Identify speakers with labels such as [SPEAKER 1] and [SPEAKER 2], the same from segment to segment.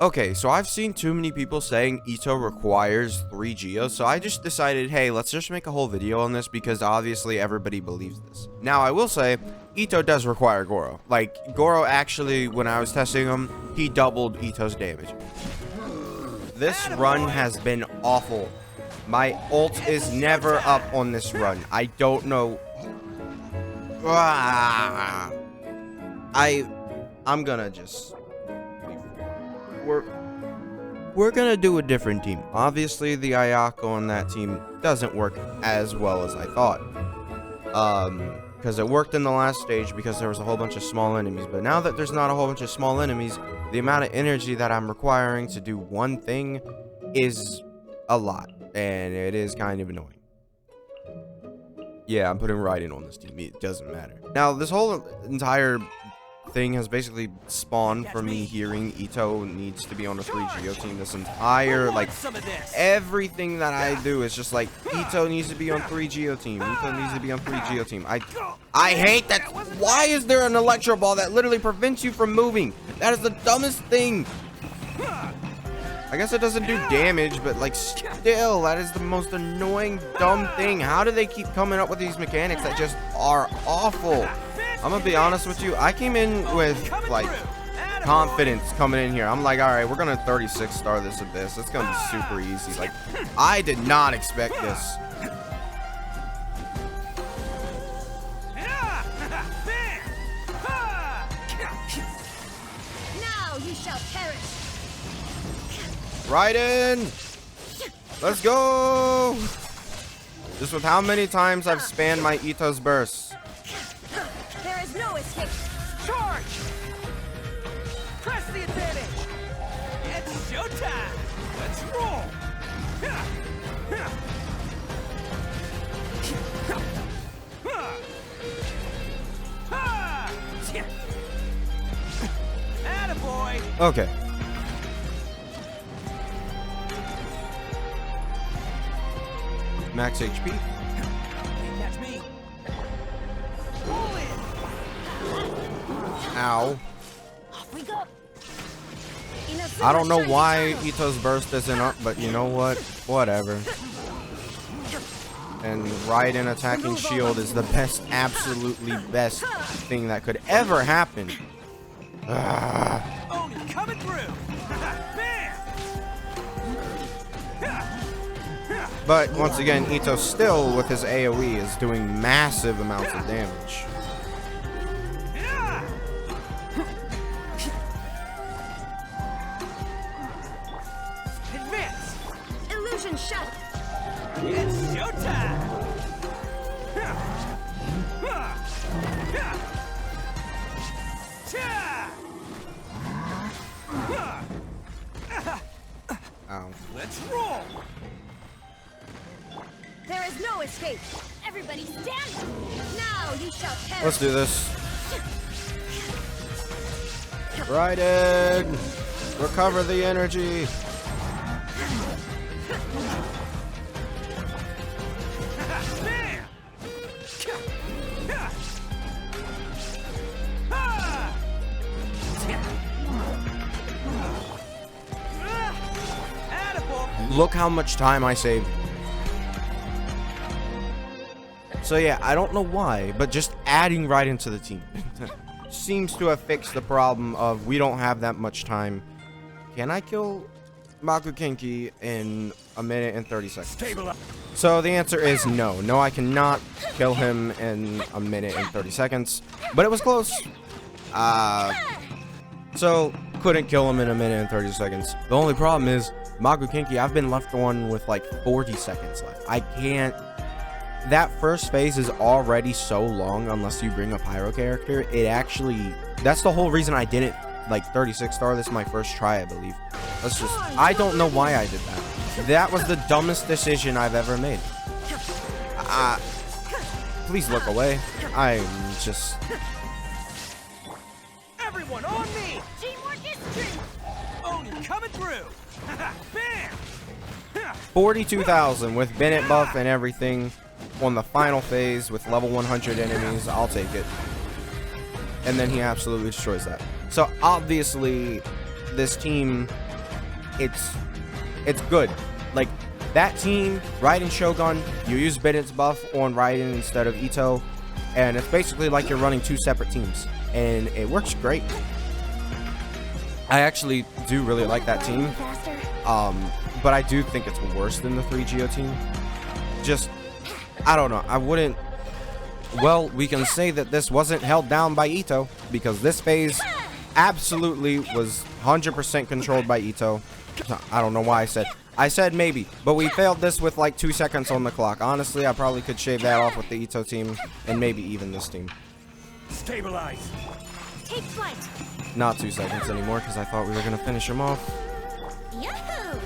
[SPEAKER 1] Okay, so I've seen too many people saying Itto requires 3 geos, so I just decided, hey, let's just make a whole video on this because obviously everybody believes this. Now, I will say, Itto does require Goro. Like, Goro actually, when I was testing him, he doubled Itto's damage. This run has been awful. My ult is never up on this run. I don't know. I'm gonna just... We're gonna do a different team. Obviously, the Ayako on that team doesn't work as well as I thought. Because it worked in the last stage because there was a whole bunch of small enemies. But now that there's not a whole bunch of small enemies, the amount of energy that I'm requiring to do one thing is a lot. And it is kind of annoying. Yeah, I'm putting Raiden on this team. It doesn't matter. Now, this whole entire thing has basically spawned from me hearing Itto needs to be on a 3 geo team. This entire, like, everything that I do is just like, Itto needs to be on 3 geo team. Itto needs to be on 3 geo team. I hate that. Why is there an electro ball that literally prevents you from moving? That is the dumbest thing. I guess it doesn't do damage, but like still, that is the most annoying dumb thing. How do they keep coming up with these mechanics that just are awful? I'm gonna be honest with you. I came in with like confidence coming in here. I'm like, all right, we're gonna 36 star this abyss. It's gonna be super easy. Like, I did not expect this.
[SPEAKER 2] Now you shall perish.
[SPEAKER 1] Raiden, let's go. Just with how many times I've spammed my Itto's bursts.
[SPEAKER 2] No escape.
[SPEAKER 3] Charge! Press the advantage. It's showtime. Let's roll. Attaboy.
[SPEAKER 1] Okay. Max HP.
[SPEAKER 3] That's me.
[SPEAKER 1] Ow.
[SPEAKER 2] Off we go.
[SPEAKER 1] I don't know why Itto's burst isn't up, but you know what? Whatever. And Raiden attacking shield is the best, absolutely best thing that could ever happen.
[SPEAKER 3] Oni coming through. Bam!
[SPEAKER 1] But once again, Itto still with his AoE is doing massive amounts of damage.
[SPEAKER 2] Shut.
[SPEAKER 3] It's showtime.
[SPEAKER 1] Ow.
[SPEAKER 3] Let's roll.
[SPEAKER 2] There is no escape. Everybody stand. Now you shall perish.
[SPEAKER 1] Let's do this. Raiden, recover the energy. Look how much time I saved. So yeah, I don't know why, but just adding right into the team seems to have fixed the problem of we don't have that much time. Can I kill Makukenki in a minute and 30 seconds? So the answer is no. No, I cannot kill him in a minute and 30 seconds. But it was close. So couldn't kill him in a minute and 30 seconds. The only problem is Makukenki, I've been left on with like 40 seconds left. I can't. That first phase is already so long unless you bring a pyro character. It actually, that's the whole reason I didn't like 36 star. This is my first try, I believe. Let's just, I don't know why I did that. That was the dumbest decision I've ever made. Please look away. I'm just...
[SPEAKER 3] Everyone on me!
[SPEAKER 2] Teamwork is strength.
[SPEAKER 3] Oni coming through! Bam!
[SPEAKER 1] 42,000 with Bennett buff and everything on the final phase with level 100 enemies. I'll take it. And then he absolutely destroys that. So obviously this team it's good. Like, that team, Raiden Shogun, you use Bennett's buff on Raiden instead of Itto, and it's basically like you're running 2 separate teams, and it works great. I actually do really like that team, but I do think it's worse than the 3GO team. Just, I don't know, I wouldn't. Well, we can say that this wasn't held down by Itto, because this phase absolutely was 100% controlled by Itto. I don't know why I said maybe, but we failed this with like 2 seconds on the clock. Honestly, I probably could shave that off with the Itto team, and maybe even this team.
[SPEAKER 3] Stabilize.
[SPEAKER 2] Take flight.
[SPEAKER 1] Not 2 seconds anymore, because I thought we were gonna finish him off.
[SPEAKER 2] Yahoo!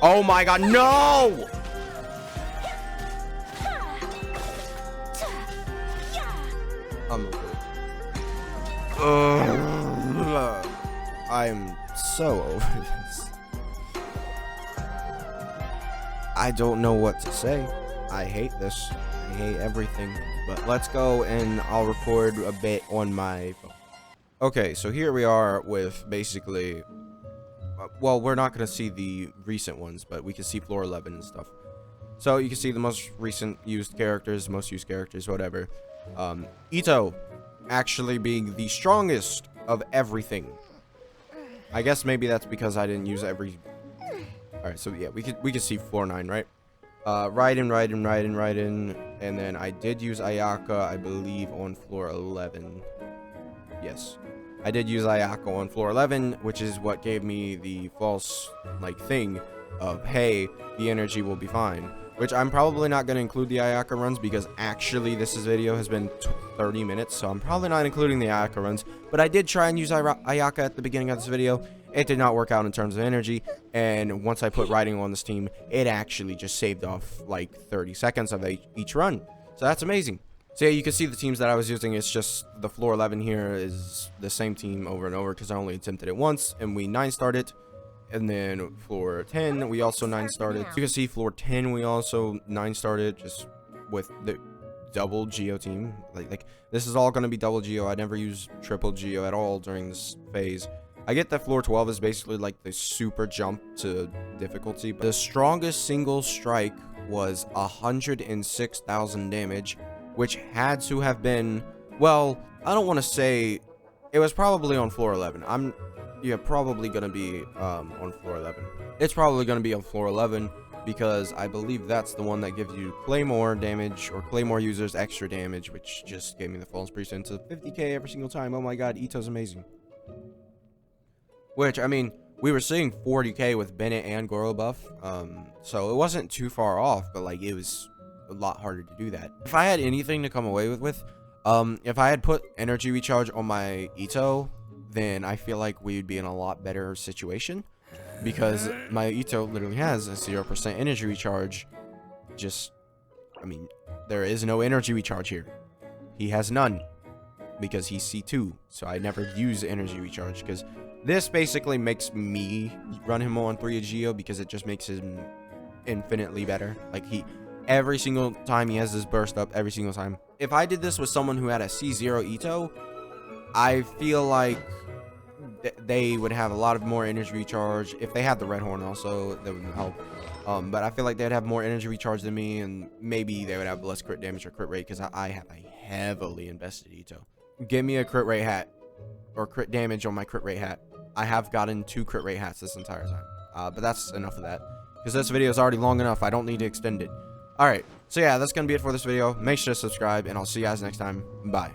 [SPEAKER 1] Oh my god, no! I'm so over this. I don't know what to say. I hate this. I hate everything. But let's go and I'll record a bit on my phone. Okay, so here we are with basically, well, we're not going to see the recent ones, but we can see floor 11 and stuff. So you can see the most recent used characters, most used characters, whatever. Itto actually being the strongest of everything. I guess maybe that's because I didn't use every. Alright, so yeah, we could see floor 9, right? Raiden, and then I did use Ayaka, I believe, on floor 11. Yes, I did use Ayaka on floor 11, which is what gave me the false, like, thing of, hey, the energy will be fine. Which I'm probably not going to include the Ayaka runs, because actually this video has been 30 minutes, so I'm probably not including the Ayaka runs. But I did try and use Ayaka at the beginning of this video. It did not work out in terms of energy, and once I put Raiden on this team, it actually just saved off like 30 seconds of each run. So that's amazing. So yeah, you can see the teams that I was using. It's just the floor 11 here is the same team over and over, because I only attempted it once, and we 9-starred it. And then floor 10, we also 9-starred it. You can see floor 10, we also 9-starred it, just with the double Geo team. Like this is all going to be double Geo. I never use triple Geo at all during this phase. I get that floor 12 is basically like the super jump to difficulty, but the strongest single strike was 106,000 damage, which had to have been, well, I don't want to say, it was probably on floor 11. Yeah, probably gonna be on floor 11. It's probably gonna be on floor 11, because I believe that's the one that gives you Claymore damage, or Claymore users extra damage, which just gave me the false preset to 50k every single time. Oh my god, Itto's amazing. Which, I mean, we were seeing 40k with Bennett and Goro buff, so it wasn't too far off, but like it was a lot harder to do that. If I had anything to come away with, if I had put energy recharge on my Itto, then I feel like we'd be in a lot better situation, because my Itto literally has a 0% energy recharge. Just, I mean, there is no energy recharge here. He has none, because he's C2, so I never use energy recharge, because this basically makes me run him on 3 Geo, because it just makes him infinitely better. Like, every single time he has this burst up, every single time. If I did this with someone who had a C0 Itto, I feel like they would have a lot of more energy recharge. If they had the red horn also, that would help. But I feel like they'd have more energy recharge than me, and maybe they would have less crit damage or crit rate, because I have a heavily invested Itto. Give me a crit rate hat, or crit damage on my crit rate hat. I have gotten 2 crit rate hats this entire time. But that's enough of that, because this video is already long enough. I don't need to extend it. Alright, so yeah, that's gonna be it for this video. Make sure to subscribe, and I'll see you guys next time. Bye.